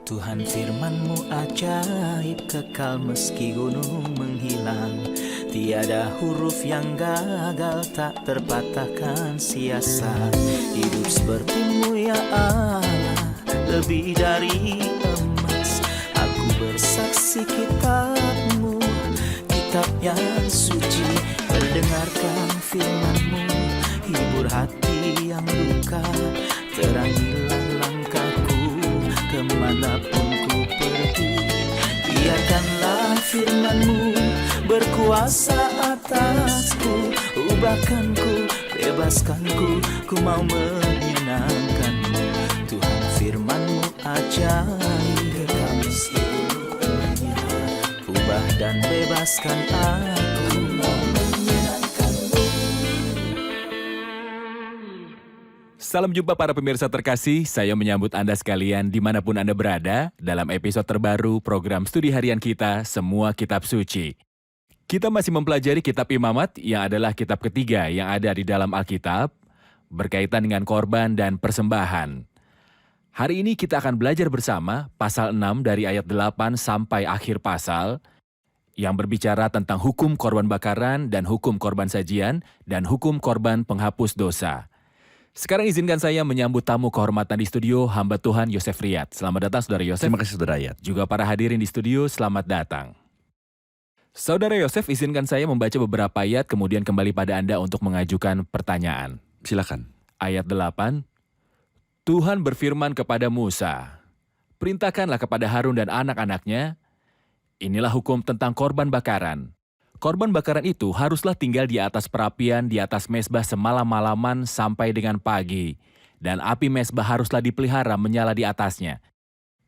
Tuhan firman-Mu ajaib, kekal meski gunung menghilang. Tiada huruf yang gagal, tak terpatahkan sia-sia. Hidup seperti-Mu ya Allah, lebih dari emas. Aku bersaksi kitab-Mu, kitab yang suci. Mendengarkan firman-Mu, hibur hati yang luka. Terangilah langkahku kemanapun ku pergi. Biarkanlah firman-Mu berkuasa atasku. Ubahkanku, bebaskanku, ku mau menyenangkan-Mu. Tuhan firman-Mu ajaib, kekal meski gunungnya. Ubah dan bebaskan aku, mau menyenangkan-Mu. Salam jumpa para pemirsa terkasih, saya menyambut Anda sekalian dimanapun Anda berada dalam episode terbaru program studi harian kita, Semua Kitab Suci. Kita masih mempelajari kitab Imamat yang adalah kitab ketiga yang ada di dalam Alkitab, berkaitan dengan korban dan persembahan. Hari ini kita akan belajar bersama pasal 6 dari ayat 8 sampai akhir pasal, yang berbicara tentang hukum korban bakaran dan hukum korban sajian dan hukum korban penghapus dosa. Sekarang izinkan saya menyambut tamu kehormatan di studio, hamba Tuhan Yosef Riyad. Selamat datang Saudara Yosef. Terima kasih Saudara Riyad. Juga para hadirin di studio, selamat datang. Saudara Yosef, izinkan saya membaca beberapa ayat kemudian kembali pada Anda untuk mengajukan pertanyaan. Silakan. Ayat 8, Tuhan berfirman kepada Musa, perintahkanlah kepada Harun dan anak-anaknya, inilah hukum tentang korban bakaran. Korban bakaran itu haruslah tinggal di atas perapian, di atas mezbah semalam-malaman sampai dengan pagi. Dan api mezbah haruslah dipelihara menyala di atasnya.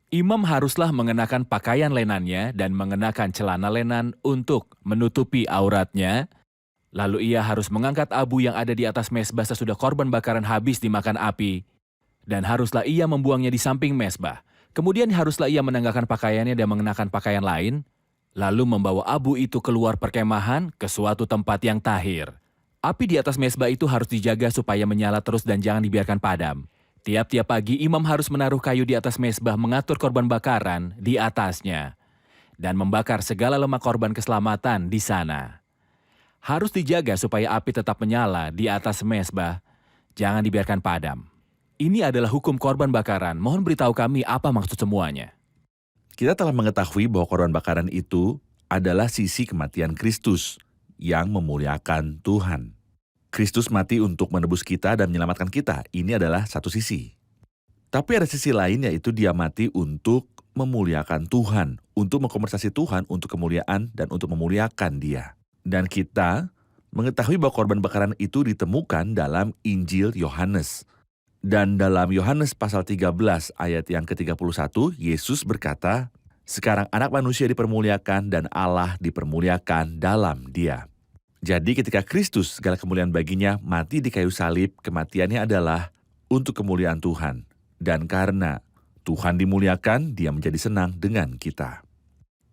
Imam haruslah mengenakan pakaian lenannya dan mengenakan celana lenan untuk menutupi auratnya. Lalu ia harus mengangkat abu yang ada di atas mezbah sesudah korban bakaran habis dimakan api. Dan haruslah ia membuangnya di samping mezbah. Kemudian haruslah ia menanggalkan pakaiannya dan mengenakan pakaian lain, lalu membawa abu itu keluar perkemahan ke suatu tempat yang tahir. Api di atas mezbah itu harus dijaga supaya menyala terus dan jangan dibiarkan padam. Tiap-tiap pagi imam harus menaruh kayu di atas mezbah mengatur korban bakaran di atasnya dan membakar segala lemak korban keselamatan di sana. Harus dijaga supaya api tetap menyala di atas mezbah, jangan dibiarkan padam. Ini adalah hukum korban bakaran. Mohon beritahu kami apa maksud semuanya. Kita telah mengetahui bahwa korban bakaran itu adalah sisi kematian Kristus yang memuliakan Tuhan. Kristus mati untuk menebus kita dan menyelamatkan kita. Ini adalah satu sisi. Tapi ada sisi lain, yaitu dia mati untuk memuliakan Tuhan, untuk mengkompensasi Tuhan untuk kemuliaan dan untuk memuliakan Dia. Dan kita mengetahui bahwa korban bakaran itu ditemukan dalam Injil Yohanes. Dan dalam Yohanes pasal 13 ayat yang ke-31, Yesus berkata, sekarang anak manusia dipermuliakan dan Allah dipermuliakan dalam Dia. Jadi ketika Kristus, segala kemuliaan baginya, mati di kayu salib, kematiannya adalah untuk kemuliaan Tuhan. Dan karena Tuhan dimuliakan, Dia menjadi senang dengan kita.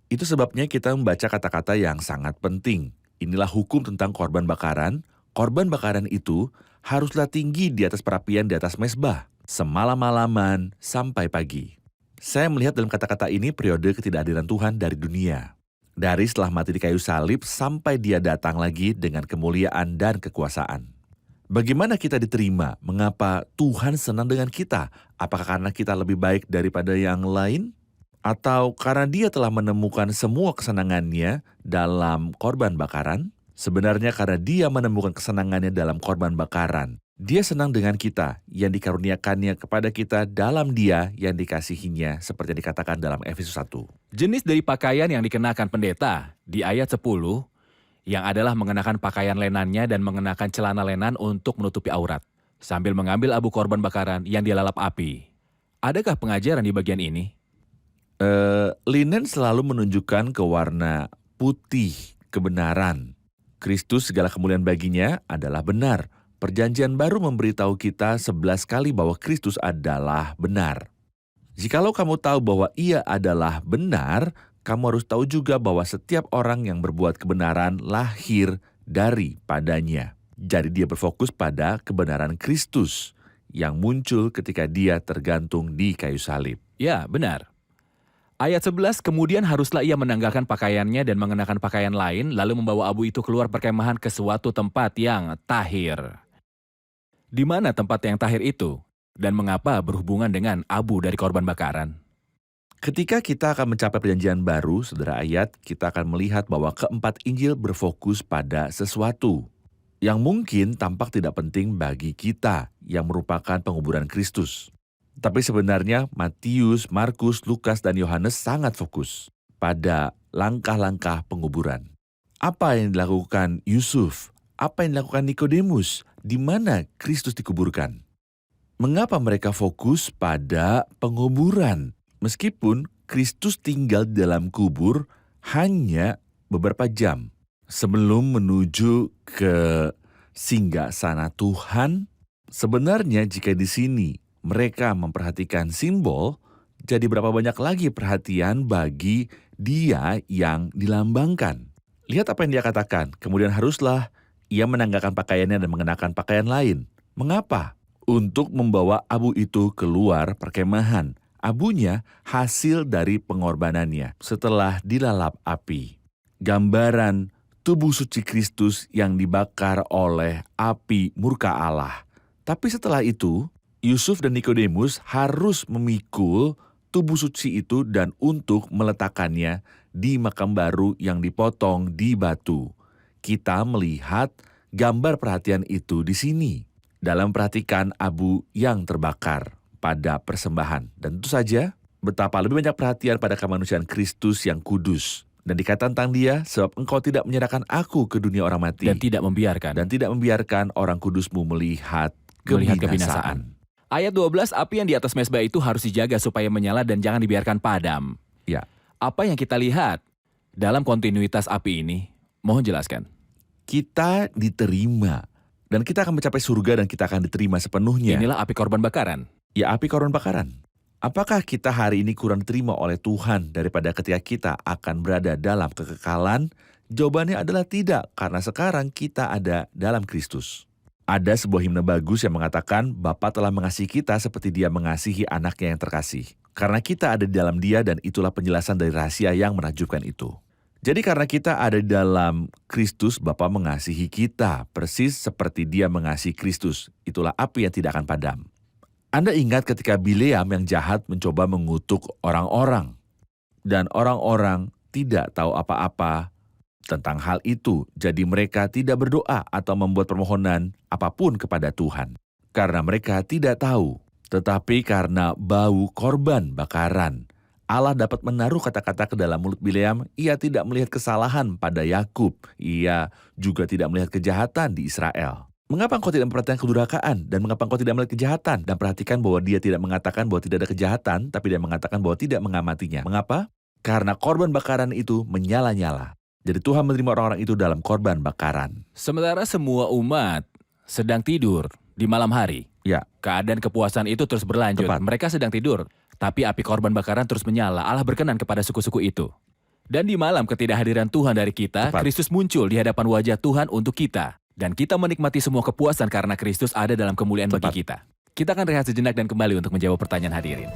Itu sebabnya kita membaca kata-kata yang sangat penting. Inilah hukum tentang korban bakaran. Korban bakaran itu haruslah tinggi di atas perapian di atas mezbah, semalam-malaman sampai pagi. Saya melihat dalam kata-kata ini periode ketidakhadiran Tuhan dari dunia. Dari setelah mati di kayu salib sampai Dia datang lagi dengan kemuliaan dan kekuasaan. Bagaimana kita diterima? Mengapa Tuhan senang dengan kita? Apakah karena kita lebih baik daripada yang lain? Atau karena Dia telah menemukan semua kesenangannya dalam korban bakaran? Sebenarnya karena Dia menemukan kesenangannya dalam korban bakaran. Dia senang dengan kita yang dikaruniakannya kepada kita dalam Dia yang dikasihinya, seperti yang dikatakan dalam Efesus 1. Jenis dari pakaian yang dikenakan pendeta di ayat 10, yang adalah mengenakan pakaian lenannya dan mengenakan celana lenan untuk menutupi aurat, sambil mengambil abu korban bakaran yang dilalap api. Adakah pengajaran di bagian ini? Linen selalu menunjukkan ke warna putih, kebenaran. Kristus segala kemuliaan baginya adalah benar. Perjanjian baru memberitahu kita 11 kali bahwa Kristus adalah benar. Jikalau kamu tahu bahwa Ia adalah benar, kamu harus tahu juga bahwa setiap orang yang berbuat kebenaran lahir daripadanya. Jadi dia berfokus pada kebenaran Kristus yang muncul ketika Dia tergantung di kayu salib. Ya, benar. Ayat 11, kemudian haruslah ia menanggalkan pakaiannya dan mengenakan pakaian lain, lalu membawa abu itu keluar perkemahan ke suatu tempat yang tahir. Di mana tempat yang tahir itu? Dan mengapa berhubungan dengan abu dari korban bakaran? Ketika kita akan mencapai perjanjian baru, saudara ayat, kita akan melihat bahwa keempat Injil berfokus pada sesuatu yang mungkin tampak tidak penting bagi kita yang merupakan penguburan Kristus. Tapi sebenarnya Matius, Markus, Lukas, dan Yohanes sangat fokus pada langkah-langkah penguburan. Apa yang dilakukan Yusuf? Apa yang dilakukan Nikodemus? Di mana Kristus dikuburkan? Mengapa mereka fokus pada penguburan? Meskipun Kristus tinggal di dalam kubur hanya beberapa jam sebelum menuju ke singgasana Tuhan. Sebenarnya jika di sini mereka memperhatikan simbol, jadi berapa banyak lagi perhatian bagi dia yang dilambangkan. Lihat apa yang dia katakan, kemudian haruslah ia menanggalkan pakaiannya dan mengenakan pakaian lain. Mengapa? Untuk membawa abu itu keluar perkemahan. Abunya hasil dari pengorbanannya setelah dilalap api. Gambaran tubuh suci Kristus yang dibakar oleh api murka Allah. Tapi setelah itu, Yusuf dan Nikodemus harus memikul tubuh suci itu dan untuk meletakkannya di makam baru yang dipotong di batu. Kita melihat gambar perhatian itu di sini dalam perhatikan abu yang terbakar pada persembahan. Dan tentu saja betapa lebih banyak perhatian pada kemanusiaan Kristus yang kudus. Dan dikatakan tentang dia, sebab engkau tidak menyerahkan aku ke dunia orang mati. Dan tidak membiarkan orang kudusmu melihat kebinasaan. Ayat 12, api yang di atas mezbah itu harus dijaga supaya menyala dan jangan dibiarkan padam. Ya, Apa yang kita lihat dalam kontinuitas api ini? Mohon jelaskan. kita diterima. Dan kita akan mencapai surga dan kita akan diterima sepenuhnya. Inilah api korban bakaran. Ya, api korban bakaran. Apakah kita hari ini kurang diterima oleh Tuhan daripada ketika kita akan berada dalam kekekalan? Jawabannya adalah tidak, karena sekarang kita ada dalam Kristus. Ada sebuah himne bagus yang mengatakan, Bapa telah mengasihi kita seperti dia mengasihi anaknya yang terkasih. Karena kita ada di dalam dia dan itulah penjelasan dari rahasia yang menakjubkan itu. Jadi karena kita ada di dalam Kristus, Bapa mengasihi kita, persis seperti dia mengasihi Kristus. Itulah api yang tidak akan padam. Anda ingat ketika Bileam yang jahat mencoba mengutuk orang-orang. Dan orang-orang tidak tahu apa-apa tentang hal itu, jadi mereka tidak berdoa atau membuat permohonan apapun kepada Tuhan. Karena mereka tidak tahu, tetapi karena bau korban bakaran, Allah dapat menaruh kata-kata ke dalam mulut Bileam. Ia tidak melihat kesalahan pada Yakub, ia juga tidak melihat kejahatan di Israel. Mengapa engkau tidak memperhatikan kedurhakaan? Dan mengapa engkau tidak melihat kejahatan? Dan perhatikan bahwa dia tidak mengatakan bahwa tidak ada kejahatan, tapi dia mengatakan bahwa tidak mengamatinya. Mengapa? Karena korban bakaran itu menyala-nyala. Jadi Tuhan menerima orang-orang itu dalam korban bakaran. Sementara semua umat sedang tidur di malam hari. Ya, Keadaan kepuasan itu terus berlanjut. Tepat. Mereka sedang tidur, tapi api korban bakaran terus menyala. Allah berkenan kepada suku-suku itu. Dan di malam ketidakhadiran Tuhan dari kita, Tepat. Kristus muncul di hadapan wajah Tuhan untuk kita. Dan kita menikmati semua kepuasan karena Kristus ada dalam kemuliaan Tepat. bagi kita. Kita akan rehat sejenak dan kembali untuk menjawab pertanyaan hadirin.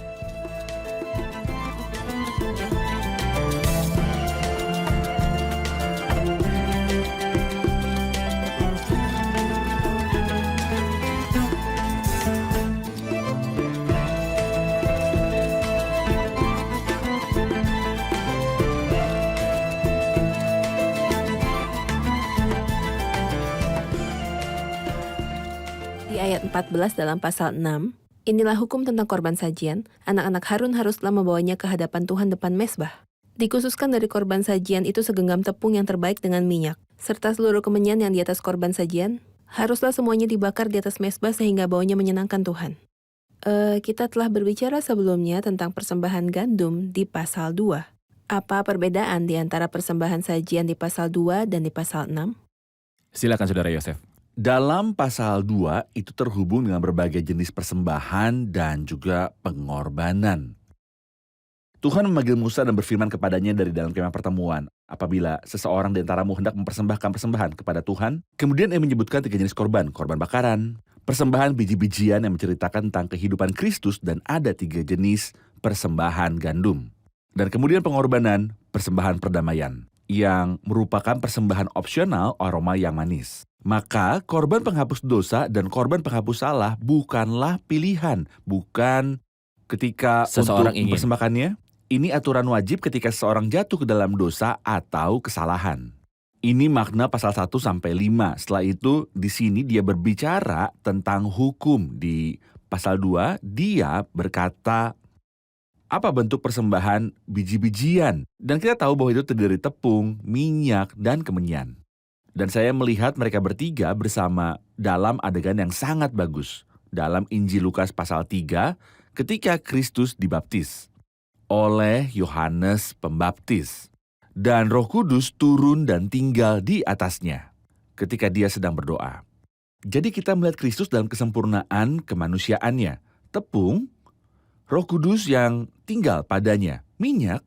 Di ayat 14 dalam pasal 6, inilah hukum tentang korban sajian, anak-anak Harun haruslah membawanya ke hadapan Tuhan depan mezbah. Dikhususkan dari korban sajian itu segenggam tepung yang terbaik dengan minyak, serta seluruh kemenyan yang di atas korban sajian, haruslah semuanya dibakar di atas mezbah sehingga baunya menyenangkan Tuhan. Kita telah berbicara sebelumnya tentang persembahan gandum di pasal 2. Apa perbedaan di antara persembahan sajian di pasal 2 dan di pasal 6? Silakan Saudara Yosef. dalam pasal 2 itu terhubung dengan berbagai jenis persembahan dan juga pengorbanan. Tuhan memanggil Musa dan berfirman kepadanya dari dalam kemah pertemuan. Apabila seseorang di antaramu hendak mempersembahkan persembahan kepada Tuhan, kemudian ia menyebutkan 3 jenis korban bakaran, persembahan biji-bijian yang menceritakan tentang kehidupan Kristus, dan ada 3 jenis persembahan gandum. Dan kemudian pengorbanan persembahan perdamaian, yang merupakan persembahan opsional aroma yang manis. Maka korban penghapus dosa dan korban penghapus salah bukanlah pilihan, bukan ketika Seseorang untuk ingin. mempersembahkannya. Ini aturan wajib ketika seseorang jatuh ke dalam dosa atau kesalahan. Ini makna pasal 1-5. Setelah itu di sini dia berbicara tentang hukum. Di pasal 2 dia berkata apa bentuk persembahan biji-bijian. Dan kita tahu bahwa itu terdiri tepung, minyak, dan kemenyan. Dan saya melihat mereka bertiga bersama dalam adegan yang sangat bagus. Dalam Injil Lukas pasal 3 ketika Kristus dibaptis oleh Yohanes Pembaptis. Dan Roh Kudus turun dan tinggal di atasnya ketika dia sedang berdoa. Jadi kita melihat Kristus dalam kesempurnaan kemanusiaannya. Tepung, Roh Kudus yang tinggal padanya, minyak,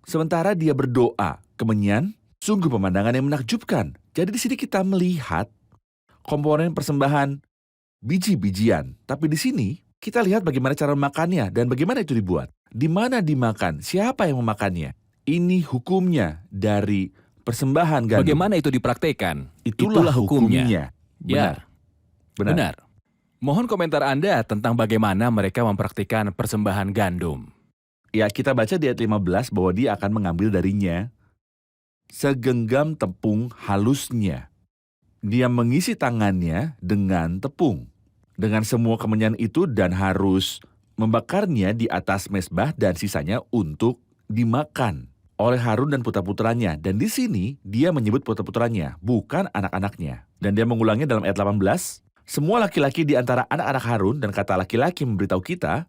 sementara dia berdoa, kemenyan, sungguh pemandangan yang menakjubkan. Jadi di sini kita melihat komponen persembahan biji-bijian. Tapi di sini kita lihat bagaimana cara memakannya dan bagaimana itu dibuat. Di mana dimakan, siapa yang memakannya. Ini hukumnya dari persembahan gandum. Bagaimana itu dipraktekkan? Itulah hukumnya. Ya, Benar. benar. Mohon komentar Anda tentang bagaimana mereka mempraktikkan persembahan gandum. Ya, kita baca di ayat 15 bahwa dia akan mengambil darinya segenggam tepung halusnya. Dia mengisi tangannya dengan tepung, dengan semua kemenyan itu dan harus membakarnya di atas mezbah dan sisanya untuk dimakan oleh Harun dan putra-putranya. Dan di sini dia menyebut putra-putranya, bukan anak-anaknya. Dan dia mengulangnya dalam ayat 18, semua laki-laki di antara anak-anak Harun, dan kata laki-laki memberitahu kita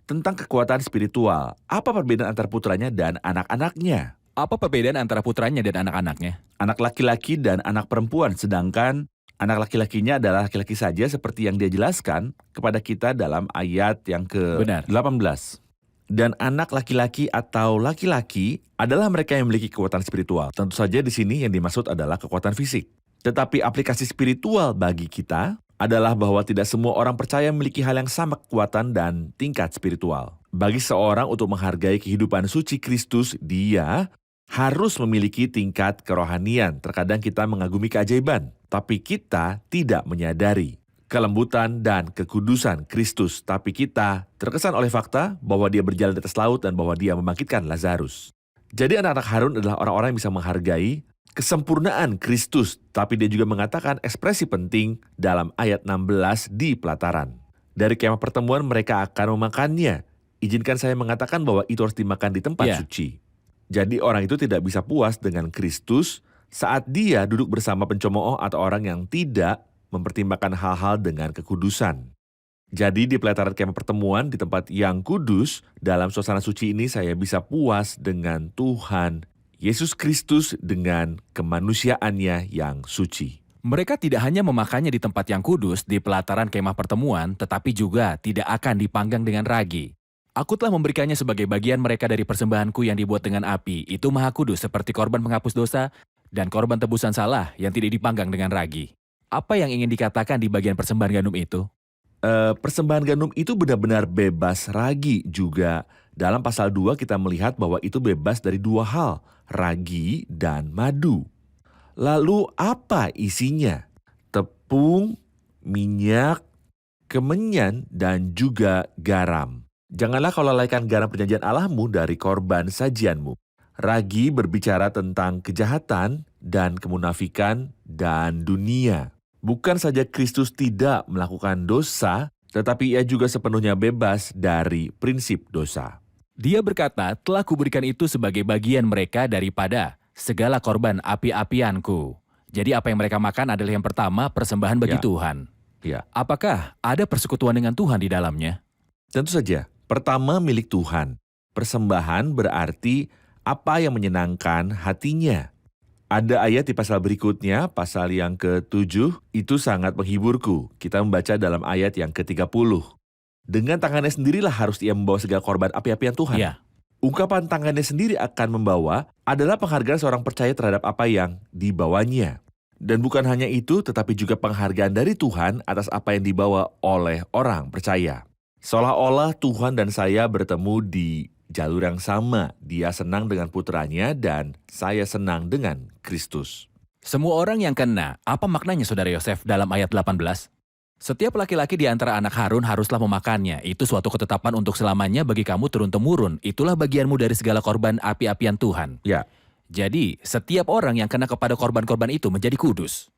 tentang kekuatan spiritual. Apa perbedaan antara putranya dan anak-anaknya? Apa perbedaan antara putranya dan anak-anaknya? Anak laki-laki dan anak perempuan, sedangkan anak laki-lakinya adalah laki-laki saja seperti yang dia jelaskan kepada kita dalam ayat yang Benar. ke-18. Dan anak laki-laki atau laki-laki adalah mereka yang memiliki kekuatan spiritual. Tentu saja di sini yang dimaksud adalah kekuatan fisik. Tetapi aplikasi spiritual bagi kita adalah bahwa tidak semua orang percaya memiliki hal yang sama kekuatan dan tingkat spiritual. Bagi seorang untuk menghargai kehidupan suci Kristus, dia harus memiliki tingkat kerohanian. Terkadang kita mengagumi keajaiban, tapi kita tidak menyadari kelembutan dan kekudusan Kristus. Tapi kita terkesan oleh fakta bahwa dia berjalan di atas laut dan bahwa dia membangkitkan Lazarus. Jadi anak-anak Harun adalah orang-orang yang bisa menghargai kesempurnaan Kristus, tapi dia juga mengatakan ekspresi penting dalam ayat 16 di pelataran. Dari kemah pertemuan mereka akan memakannya. Izinkan saya mengatakan bahwa itu harus dimakan di tempat suci. Jadi orang itu tidak bisa puas dengan Kristus saat dia duduk bersama pencemooh atau orang yang tidak mempertimbangkan hal-hal dengan kekudusan. Jadi di pelataran kemah pertemuan di tempat yang kudus, dalam suasana suci ini saya bisa puas dengan Tuhan Yesus Kristus dengan kemanusiaannya yang suci. Mereka tidak hanya memakannya di tempat yang kudus di pelataran kemah pertemuan, tetapi juga tidak akan dipanggang dengan ragi. Aku telah memberikannya sebagai bagian mereka dari persembahanku yang dibuat dengan api. Itu maha kudus seperti korban penghapus dosa dan korban tebusan salah yang tidak dipanggang dengan ragi. Apa yang ingin dikatakan di bagian persembahan gandum itu? Persembahan gandum itu benar-benar bebas ragi juga. Dalam pasal 2 kita melihat bahwa itu bebas dari dua hal, ragi dan madu. Lalu apa isinya? Tepung, minyak, kemenyan, dan juga garam. Janganlah kau lalaikan garam perjanjian Allahmu dari korban sajianmu. Ragi berbicara tentang kejahatan dan kemunafikan dan dunia. Bukan saja Kristus tidak melakukan dosa, tetapi ia juga sepenuhnya bebas dari prinsip dosa. Dia berkata, telah kuberikan itu sebagai bagian mereka daripada segala korban api-apianku. Jadi apa yang mereka makan adalah yang pertama, persembahan bagi Tuhan. Ya. Apakah ada persekutuan dengan Tuhan di dalamnya? Tentu saja, pertama milik Tuhan. Persembahan berarti apa yang menyenangkan hatinya. Ada ayat di pasal berikutnya, pasal yang ke-7, itu sangat menghiburku. Kita membaca dalam ayat yang ke-30. Dengan tangannya sendirilah harus ia membawa segala korban api-apian Tuhan. Ya. Ungkapan tangannya sendiri akan membawa adalah penghargaan seorang percaya terhadap apa yang dibawanya. Dan bukan hanya itu, tetapi juga penghargaan dari Tuhan atas apa yang dibawa oleh orang percaya. Seolah-olah Tuhan dan saya bertemu di jalur yang sama. Dia senang dengan putranya dan saya senang dengan Kristus. Semua orang yang kena, apa maknanya Saudara Yosef dalam ayat 18? Setiap laki-laki di antara anak Harun haruslah memakannya. Itu suatu ketetapan untuk selamanya bagi kamu turun-temurun. Itulah bagianmu dari segala korban api-apian Tuhan. Ya, Jadi, setiap orang yang kena kepada korban-korban itu menjadi kudus.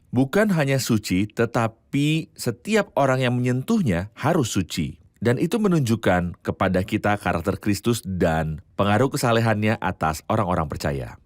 bukan hanya suci, tetapi setiap orang yang menyentuhnya harus suci. Dan itu menunjukkan kepada kita karakter Kristus dan pengaruh kesalehannya atas orang-orang percaya.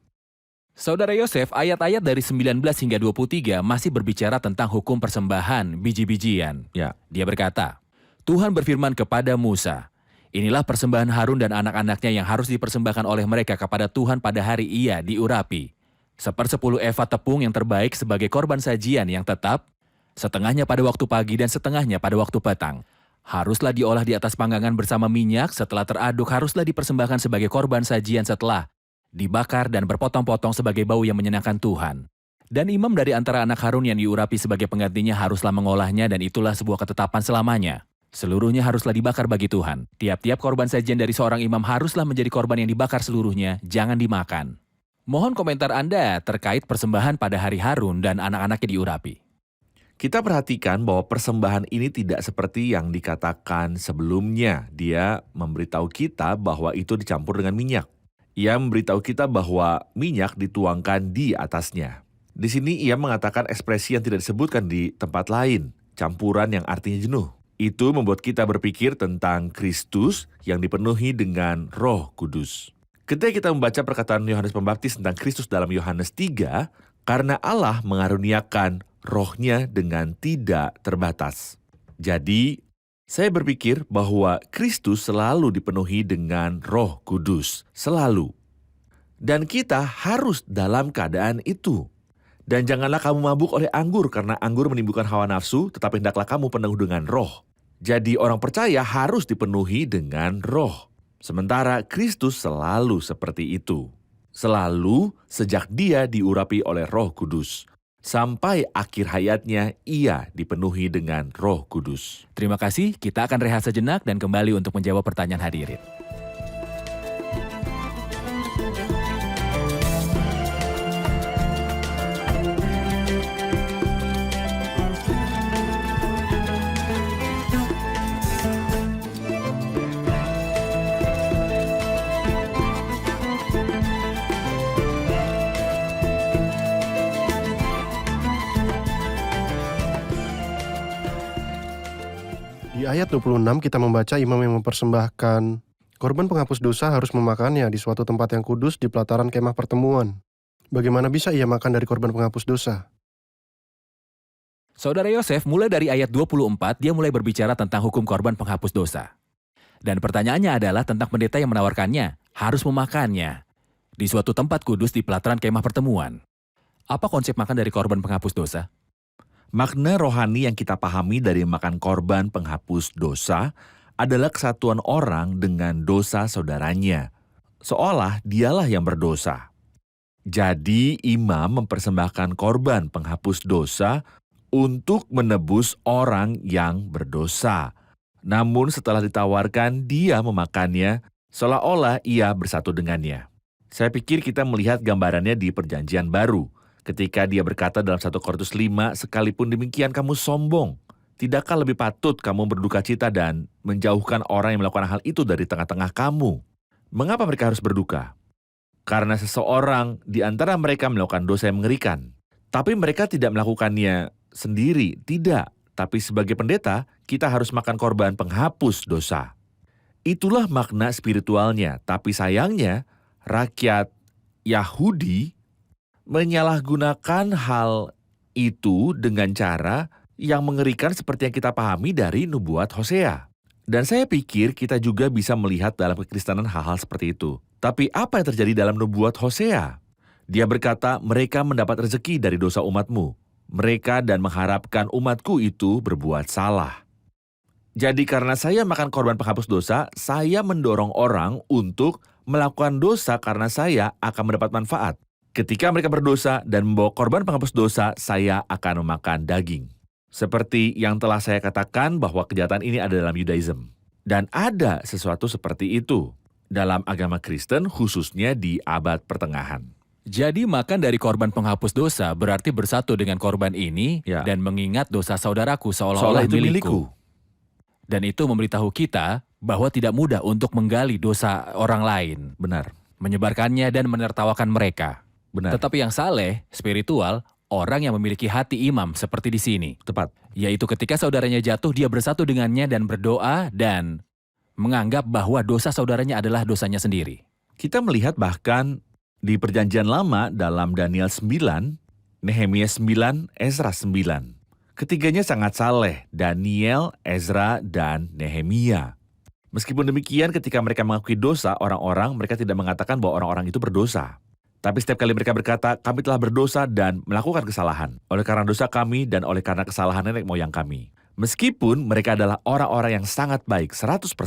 Saudara Yosef, ayat-ayat dari 19 hingga 23 masih berbicara tentang hukum persembahan biji-bijian. Ya, Dia berkata, Tuhan berfirman kepada Musa, inilah persembahan Harun dan anak-anaknya yang harus dipersembahkan oleh mereka kepada Tuhan pada hari ia diurapi. 1/10 eva tepung yang terbaik sebagai korban sajian yang tetap, setengahnya pada waktu pagi dan setengahnya pada waktu petang. Haruslah diolah di atas panggangan bersama minyak, setelah teraduk haruslah dipersembahkan sebagai korban sajian setelah dibakar dan berpotong-potong sebagai bau yang menyenangkan Tuhan. Dan imam dari antara anak Harun yang diurapi sebagai penggantinya haruslah mengolahnya dan itulah sebuah ketetapan selamanya. Seluruhnya haruslah dibakar bagi Tuhan. Tiap-tiap korban sajian dari seorang imam haruslah menjadi korban yang dibakar seluruhnya, jangan dimakan. Mohon komentar Anda terkait persembahan pada hari Harun dan anak-anaknya diurapi. kita perhatikan bahwa persembahan ini tidak seperti yang dikatakan sebelumnya. Dia memberitahu kita bahwa itu dicampur dengan minyak. Ia memberitahu kita bahwa minyak dituangkan di atasnya. Di sini ia mengatakan ekspresi yang tidak disebutkan di tempat lain, campuran yang artinya jenuh. Itu membuat kita berpikir tentang Kristus yang dipenuhi dengan Roh Kudus. Ketika kita membaca perkataan Yohanes Pembaptis tentang Kristus dalam Yohanes 3, karena Allah mengaruniakan Roh-Nya dengan tidak terbatas. Jadi, saya berpikir bahwa Kristus selalu dipenuhi dengan Roh Kudus, selalu. Dan kita harus dalam keadaan itu. Dan janganlah kamu mabuk oleh anggur, karena anggur menimbulkan hawa nafsu, tetapi hendaklah kamu penuh dengan roh. Jadi orang percaya harus dipenuhi dengan roh. Sementara Kristus selalu seperti itu. Selalu sejak dia diurapi oleh Roh Kudus. Sampai akhir hayatnya ia dipenuhi dengan Roh Kudus. Terima kasih, kita akan rehat sejenak dan kembali untuk menjawab pertanyaan hadirin. Di ayat 26 kita membaca imam yang mempersembahkan korban penghapus dosa harus memakannya di suatu tempat yang kudus di pelataran kemah pertemuan. Bagaimana bisa ia makan dari korban penghapus dosa? Saudara Yosef, mulai dari ayat 24, dia mulai berbicara tentang hukum korban penghapus dosa. Dan pertanyaannya adalah tentang pendeta yang menawarkannya, harus memakannya di suatu tempat kudus di pelataran kemah pertemuan. Apa konsep makan dari korban penghapus dosa? Makna rohani yang kita pahami dari makan korban penghapus dosa adalah kesatuan orang dengan dosa saudaranya, seolah dialah yang berdosa. Jadi imam mempersembahkan korban penghapus dosa untuk menebus orang yang berdosa. Namun setelah ditawarkan, dia memakannya seolah-olah ia bersatu dengannya. Saya pikir kita melihat gambarannya di Perjanjian Baru. Ketika dia berkata dalam 1 Korintus 5, sekalipun demikian kamu sombong. Tidakkah lebih patut kamu berduka cita dan menjauhkan orang yang melakukan hal itu dari tengah-tengah kamu? Mengapa mereka harus berduka? Karena seseorang di antara mereka melakukan dosa yang mengerikan. Tapi mereka tidak melakukannya sendiri, tidak. Tapi sebagai pendeta, kita harus makan korban penghapus dosa. Itulah makna spiritualnya. Tapi sayangnya, rakyat Yahudi menyalahgunakan hal itu dengan cara yang mengerikan seperti yang kita pahami dari nubuat Hosea. Dan saya pikir kita juga bisa melihat dalam kekristenan hal-hal seperti itu. Tapi apa yang terjadi dalam nubuat Hosea? Dia berkata, mereka mendapat rezeki dari dosa umatmu. Mereka dan mengharapkan umatku itu berbuat salah. Jadi karena saya makan korban penghapus dosa, saya mendorong orang untuk melakukan dosa karena saya akan mendapat manfaat. Ketika mereka berdosa dan membawa korban penghapus dosa, saya akan memakan daging. Seperti yang telah saya katakan bahwa kejahatan ini ada dalam Yudaism. Dan ada sesuatu seperti itu. dalam agama Kristen, khususnya di abad pertengahan. Jadi makan dari korban penghapus dosa berarti bersatu dengan korban ini Ya. dan mengingat dosa saudaraku Seolah seolah-olah itu milikku. Dan itu memberitahu kita bahwa tidak mudah untuk menggali dosa orang lain, Benar, menyebarkannya dan menertawakan mereka. benar, Tetapi yang saleh, spiritual, orang yang memiliki hati imam seperti di sini. tepat. Yaitu ketika saudaranya jatuh, dia bersatu dengannya dan berdoa dan menganggap bahwa dosa saudaranya adalah dosanya sendiri. Kita melihat bahkan di Perjanjian Lama dalam Daniel 9, Nehemia 9, Ezra 9. Ketiganya sangat saleh, Daniel, Ezra, dan Nehemia. Meskipun demikian, ketika mereka mengakui dosa orang-orang, mereka tidak mengatakan bahwa orang-orang itu berdosa. Tapi setiap kali mereka berkata, kami telah berdosa dan melakukan kesalahan. Oleh karena dosa kami dan oleh karena kesalahan nenek moyang kami. Meskipun mereka adalah orang-orang yang sangat baik, 100%.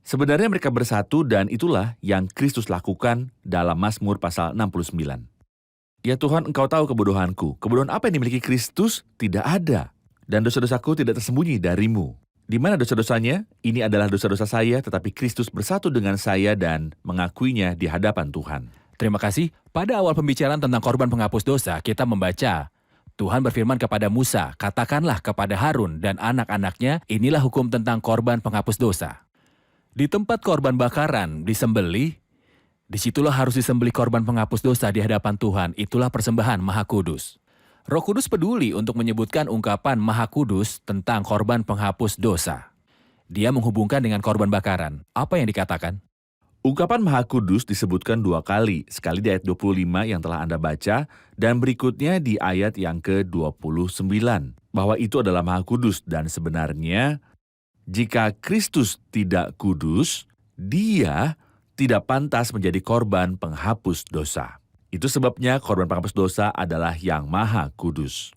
Sebenarnya mereka bersatu dan itulah yang Kristus lakukan dalam Mazmur pasal 69. Ya Tuhan, Engkau tahu kebodohanku. Kebodohan apa yang dimiliki Kristus? Tidak ada. Dan dosa-dosaku tidak tersembunyi darimu. Di mana dosa-dosanya? Ini adalah dosa-dosa saya, tetapi Kristus bersatu dengan saya dan mengakuinya di hadapan Tuhan. Terima kasih. Pada awal pembicaraan tentang korban penghapus dosa, kita membaca, Tuhan berfirman kepada Musa, katakanlah kepada Harun dan anak-anaknya, inilah hukum tentang korban penghapus dosa. Di tempat korban bakaran disembelih, disitulah harus disembelih korban penghapus dosa di hadapan Tuhan, itulah persembahan Maha Kudus. Roh Kudus peduli untuk menyebutkan ungkapan Maha Kudus tentang korban penghapus dosa. Dia menghubungkan dengan korban bakaran. Apa yang dikatakan? Ungkapan Maha Kudus disebutkan 2 kali, sekali di ayat 25 yang telah Anda baca, dan berikutnya di ayat yang ke-29, bahwa itu adalah Maha Kudus, dan sebenarnya jika Kristus tidak kudus, dia tidak pantas menjadi korban penghapus dosa. Itu sebabnya korban penghapus dosa adalah yang Maha Kudus.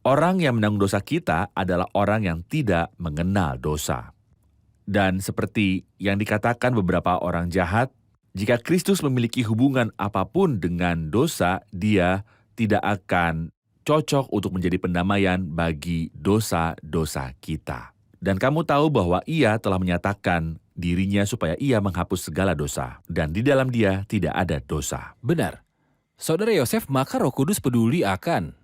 Orang yang menanggung dosa kita adalah orang yang tidak mengenal dosa. Dan seperti yang dikatakan beberapa orang jahat, jika Kristus memiliki hubungan apapun dengan dosa, dia tidak akan cocok untuk menjadi pendamaian bagi dosa-dosa kita. Dan kamu tahu bahwa ia telah menyatakan dirinya supaya ia menghapus segala dosa. Dan di dalam dia tidak ada dosa. Benar. Saudara Yosef, maka Roh Kudus peduli akan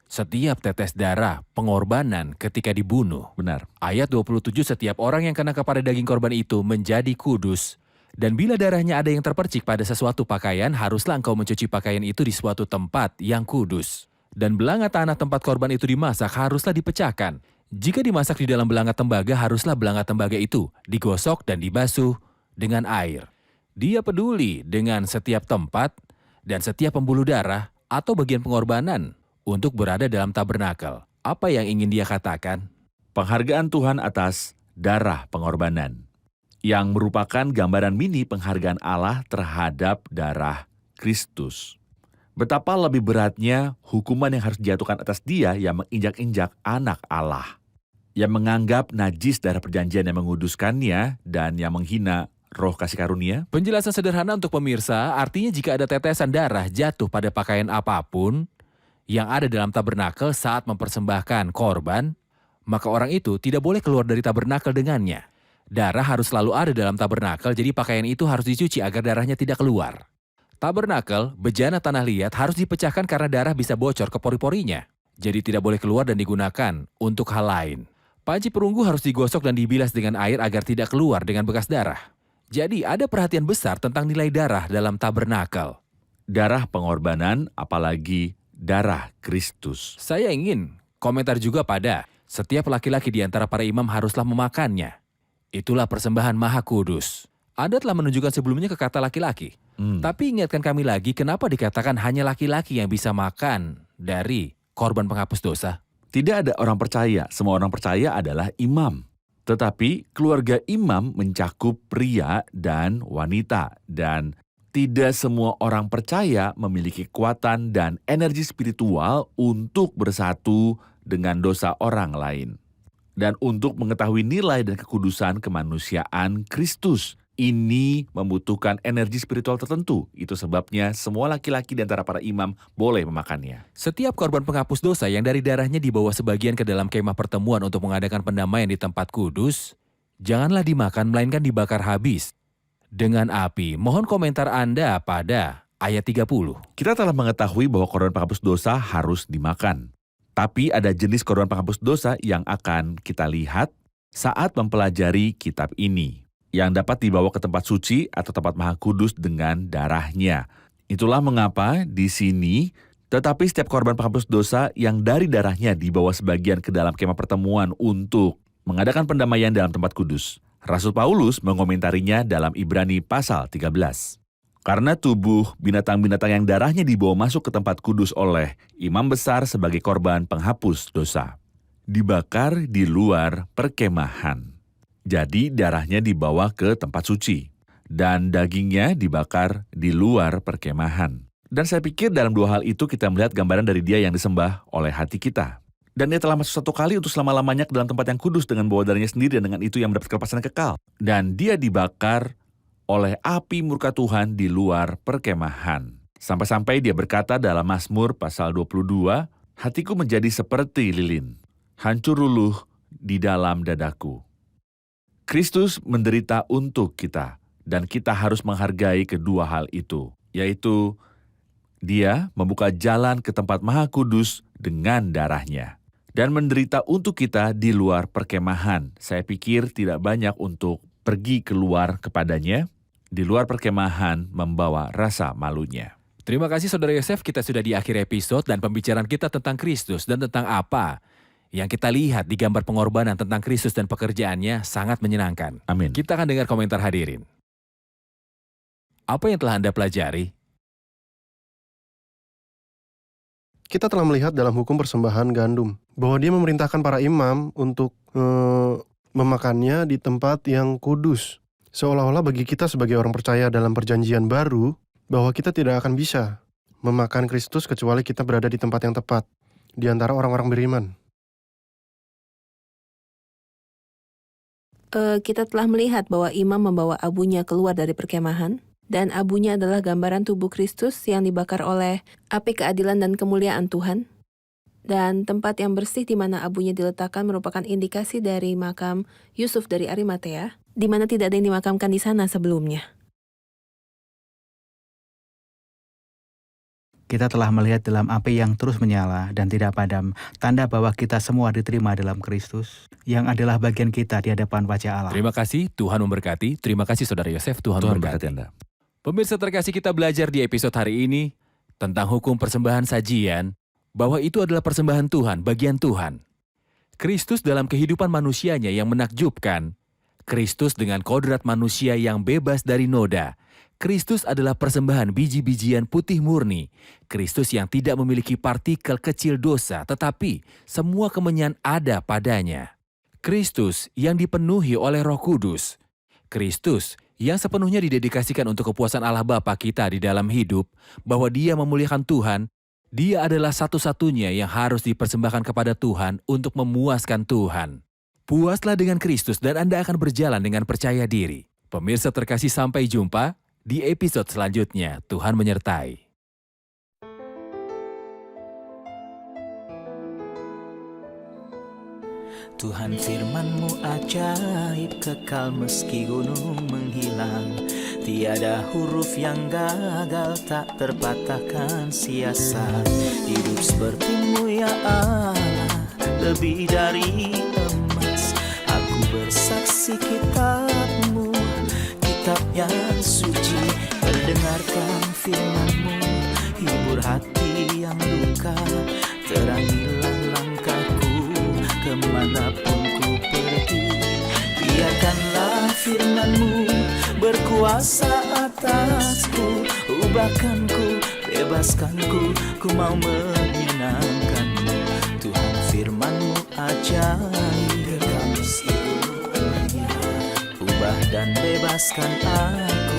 setiap tetes darah pengorbanan ketika dibunuh. Benar. Ayat 27, setiap orang yang kena kepada daging korban itu menjadi kudus. Dan bila darahnya ada yang terpercik pada sesuatu pakaian, haruslah engkau mencuci pakaian itu di suatu tempat yang kudus. Dan belanga tanah tempat korban itu dimasak haruslah dipecahkan. Jika dimasak di dalam belanga tembaga, haruslah belanga tembaga itu digosok dan dibasuh dengan air. Dia peduli dengan setiap tempat dan setiap pembuluh darah atau bagian pengorbanan untuk berada dalam tabernakel. Apa yang ingin dia katakan? Penghargaan Tuhan atas darah pengorbanan, yang merupakan gambaran mini penghargaan Allah terhadap darah Kristus. Betapa lebih beratnya hukuman yang harus dijatuhkan atas dia yang menginjak-injak anak Allah, yang menganggap najis darah perjanjian yang menguduskannya dan yang menghina roh kasih karunia. Penjelasan sederhana untuk pemirsa, artinya jika ada tetesan darah jatuh pada pakaian apapun yang ada dalam tabernakel saat mempersembahkan korban, maka orang itu tidak boleh keluar dari tabernakel dengannya. Darah harus selalu ada dalam tabernakel, jadi pakaian itu harus dicuci agar darahnya tidak keluar. Tabernakel, bejana tanah liat, harus dipecahkan karena darah bisa bocor ke pori-porinya. Jadi tidak boleh keluar dan digunakan untuk hal lain. Panci perunggu harus digosok dan dibilas dengan air agar tidak keluar dengan bekas darah. Jadi ada perhatian besar tentang nilai darah dalam tabernakel. Darah pengorbanan, apalagi darah Kristus. Saya ingin komentar juga pada setiap laki-laki di antara para imam haruslah memakannya. Itulah persembahan Maha Kudus. Anda telah menunjukkan sebelumnya ke kata laki-laki. Tapi ingatkan kami lagi, kenapa dikatakan hanya laki-laki yang bisa makan dari korban penghapus dosa? Tidak ada orang percaya, semua orang percaya adalah imam. Tetapi keluarga imam mencakup pria dan wanita. Dan tidak semua orang percaya memiliki kekuatan dan energi spiritual untuk bersatu dengan dosa orang lain. Dan untuk mengetahui nilai dan kekudusan kemanusiaan Kristus. Ini membutuhkan energi spiritual tertentu. Itu sebabnya semua laki-laki di antara para imam boleh memakannya. Setiap korban penghapus dosa yang dari darahnya dibawa sebagian ke dalam kemah pertemuan untuk mengadakan pendamaian di tempat kudus, janganlah dimakan melainkan dibakar habis. dengan api. Mohon komentar Anda pada ayat 30. Kita telah mengetahui bahwa korban penghapus dosa harus dimakan. Tapi ada jenis korban penghapus dosa yang akan kita lihat saat mempelajari kitab ini, yang dapat dibawa ke tempat suci atau tempat maha kudus dengan darahnya. Itulah mengapa di sini, tetapi setiap korban penghapus dosa yang dari darahnya dibawa sebagian ke dalam kemah pertemuan untuk mengadakan pendamaian dalam tempat kudus. Rasul Paulus mengomentarinya dalam Ibrani pasal 13. Karena tubuh binatang-binatang yang darahnya dibawa masuk ke tempat kudus oleh imam besar sebagai korban penghapus dosa, dibakar di luar perkemahan. Jadi darahnya dibawa ke tempat suci, dan dagingnya dibakar di luar perkemahan. Dan saya pikir dalam dua hal itu kita melihat gambaran dari Dia yang disembah oleh hati kita. Dan Dia telah masuk satu kali untuk selama-lamanya ke dalam tempat yang kudus dengan bawa darahnya sendiri, dan dengan itu yang mendapat kelepasan yang kekal. Dan Dia dibakar oleh api murka Tuhan di luar perkemahan. Sampai-sampai Dia berkata dalam Mazmur pasal 22, hatiku menjadi seperti lilin, hancur luluh di dalam dadaku. Kristus menderita untuk kita, dan kita harus menghargai kedua hal itu, yaitu Dia membuka jalan ke tempat maha kudus dengan darahnya, dan menderita untuk kita di luar perkemahan. Saya pikir tidak banyak untuk pergi keluar kepadanya, di luar perkemahan membawa rasa malunya. Terima kasih Saudara Yosef, kita sudah di akhir episode dan pembicaraan kita tentang Kristus dan tentang apa yang kita lihat di gambar pengorbanan tentang Kristus dan pekerjaannya sangat menyenangkan. Amin. Kita akan dengar komentar hadirin. Apa yang telah Anda pelajari? Kita telah melihat dalam hukum persembahan gandum bahwa Dia memerintahkan para imam untuk memakannya di tempat yang kudus. Seolah-olah bagi kita sebagai orang percaya dalam perjanjian baru, bahwa kita tidak akan bisa memakan Kristus kecuali kita berada di tempat yang tepat, di antara orang-orang beriman. Kita telah melihat bahwa imam membawa abunya keluar dari perkemahan, dan abunya adalah gambaran tubuh Kristus yang dibakar oleh api keadilan dan kemuliaan Tuhan. Dan tempat yang bersih di mana abunya diletakkan merupakan indikasi dari makam Yusuf dari Arimatea, di mana tidak ada yang dimakamkan di sana sebelumnya. Kita telah melihat dalam api yang terus menyala dan tidak padam, tanda bahwa kita semua diterima dalam Kristus, yang adalah bagian kita di hadapan wajah Allah. Terima kasih, Tuhan memberkati. Terima kasih Saudara Yosef, Tuhan memberkati. Anda. Pemirsa terkasih, kita belajar di episode hari ini tentang hukum persembahan sajian, bahwa itu adalah persembahan Tuhan, bagian Tuhan. Kristus dalam kehidupan manusianya yang menakjubkan, Kristus dengan kodrat manusia yang bebas dari noda. Kristus adalah persembahan biji-bijian putih murni. Kristus yang tidak memiliki partikel kecil dosa, tetapi semua kemenyan ada padanya. Kristus yang dipenuhi oleh Roh Kudus. Kristus yang sepenuhnya didedikasikan untuk kepuasan Allah Bapa kita di dalam hidup, bahwa Dia memuliakan Tuhan. Dia adalah satu-satunya yang harus dipersembahkan kepada Tuhan untuk memuaskan Tuhan. Puaslah dengan Kristus dan Anda akan berjalan dengan percaya diri. Pemirsa terkasih, sampai jumpa di episode selanjutnya. Tuhan menyertai. Tuhan firman-Mu ajaib, kekal meski gunung menghilang. Tiada huruf yang gagal, tak terpatahkan siasat. Hidup seperti-Mu ya Allah, lebih dari emas. Aku bersaksi kitab-Mu, kitab yang suci. Mendengarkan firman-Mu, hibur hati yang luka. Terangilah langkahku kemanapun ku pergi. Biarkanlah firman-Mu berkuasa atasku. Ubahkanku, bebaskanku, ku mau menyenangkan-Mu. Tuhan firman-Mu ajaib, ubah dan bebaskan aku.